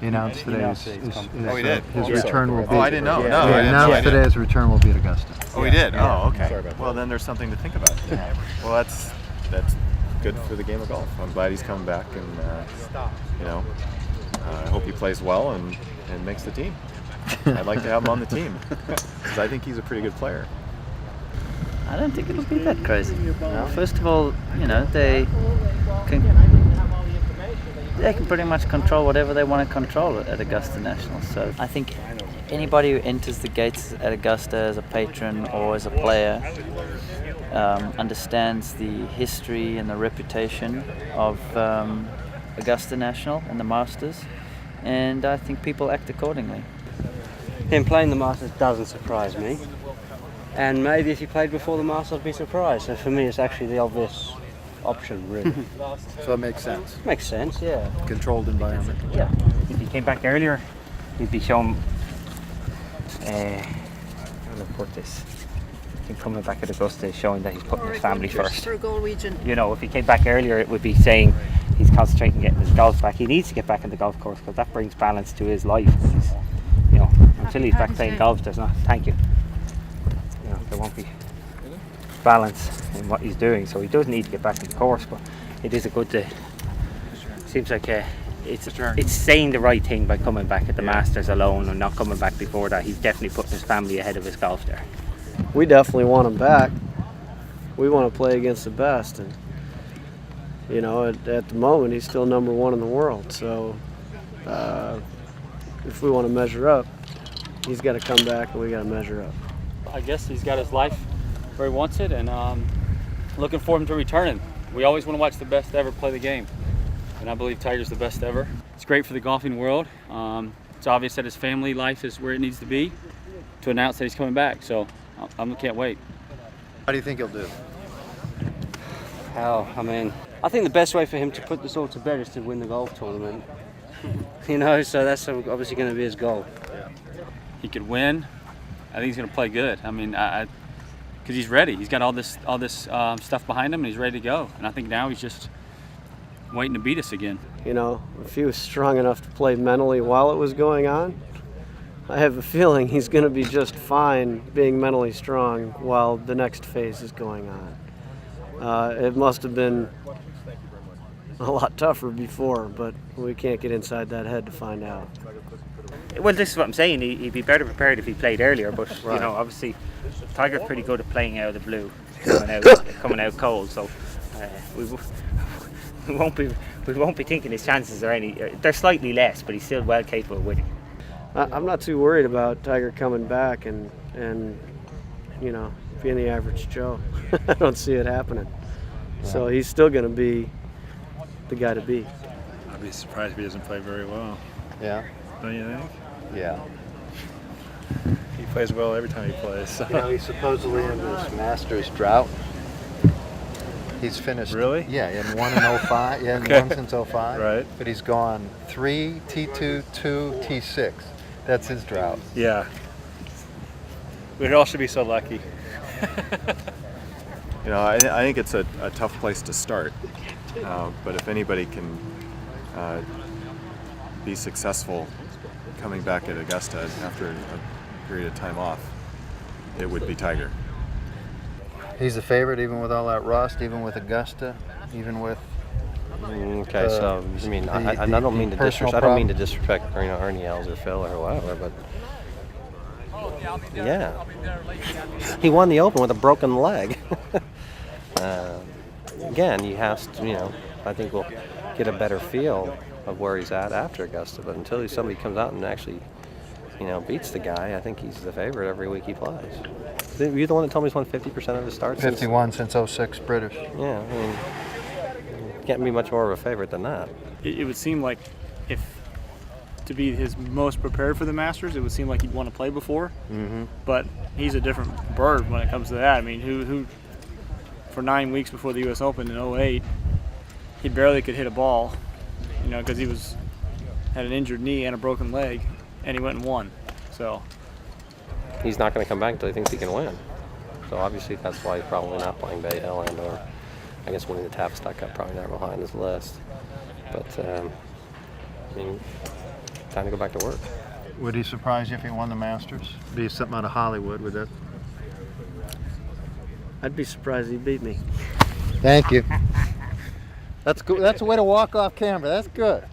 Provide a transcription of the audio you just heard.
He announced today his return will be. Oh, I didn't know. He No, announced today his return will be at Augusta. Oh, he did? Yeah. Oh, okay. Sorry about that. Well, then there's something to think about. Yeah. Well, that's good for the game of golf. I'm glad he's coming back, and I hope he plays well and makes the team. I'd like to have him on the team because I think he's a pretty good player. I don't think it'll be that crazy. First of all, they can pretty much control whatever they want to control at Augusta National. So I think anybody who enters the gates at Augusta as a patron or as a player understands the history and the reputation of Augusta National and the Masters, and I think people act accordingly. Him playing the Masters doesn't surprise me, and maybe if he played before the Masters I'd be surprised. So for me it's actually the obvious option, really. So it makes sense. Makes sense, yeah. Controlled environment. Yeah. If he came back earlier, he'd be shown. How do I put this? Him coming back at Augusta is showing that he's putting his family first. For a goal region. If he came back earlier, it would be saying he's concentrating on getting his golf back. He needs to get back in the golf course because that brings balance to his life. Until he's back playing golf, there's not. Thank you. There won't be balance in what he's doing, so he does need to get back in the course. But it is a good day. Seems like it's saying the right thing by coming back at the Masters alone and not coming back before that. He's definitely putting his family ahead of his golf there. We definitely want him back. We want to play against the best, and at the moment he's still number one in the world. So if we want to measure up, he's got to come back, and we got to measure up. I guess he's got his life where he wants it, and looking for him to return. We always want to watch the best ever play the game, and I believe Tiger's the best ever. It's great for the golfing world. It's obvious that his family life is where it needs to be to announce that he's coming back, so I can't wait. How do you think he'll do? I think the best way for him to put this all to bed is to win the golf tournament. So that's obviously going to be his goal. He could win. I think he's going to play good. Because he's ready. He's got all this stuff behind him, and he's ready to go. And I think now he's just waiting to beat us again. If he was strong enough to play mentally while it was going on, I have a feeling he's going to be just fine being mentally strong while the next phase is going on. It must have been a lot tougher before, but we can't get inside that head to find out. Well, this is what I'm saying. He'd be better prepared if he played earlier, but obviously, Tiger's pretty good at playing out of the blue, coming out cold. So we won't be thinking his chances are they're slightly less, but he's still well capable of winning. I'm not too worried about Tiger coming back and being the average Joe. I don't see it happening. So he's still going to be the guy to beat. I'd be surprised if he doesn't play very well. Yeah. Don't you think? Yeah. He plays well every time he plays. So. He's supposedly in this Masters drought. He's finished. Really? Yeah, in 1 in 05. Yeah, Okay. one since 05. Right. But he's gone 3, T2, 2, T6. That's his drought. Yeah. We all should be so lucky. I think it's a tough place to start. But if anybody can be successful coming back at Augusta after a period of time off, it would be Tiger. He's the favorite, even with all that rust, even with Augusta, even with. Okay, so I don't mean to disrespect Ernie Els or Phil or whatever, but yeah, he won the Open with a broken leg. Again, you have to, I think we'll get a better feel of where he's at after Augusta, but until somebody comes out and actually, beats the guy, I think he's the favorite every week he plays. You're the one that told me he's won 50% of his starts. 51 since 06 British. Yeah, can't be much more of a favorite than that. It would seem like to be his most prepared for the Masters, it would seem like he'd want to play before. Mm-hmm. But he's a different bird when it comes to that. Who for 9 weeks before the U.S. Open in 08, he barely could hit a ball, because he had an injured knee and a broken leg, and he went and won. So he's not going to come back until he thinks he can win. So obviously that's why he's probably not playing Bay Hill or I guess winning the Tavistock Cup probably not behind his list. But time to go back to work. Would he surprise you if he won the Masters? Be something out of Hollywood with that. I'd be surprised he beat me. Thank you. That's good. That's a way to walk off camera. That's good.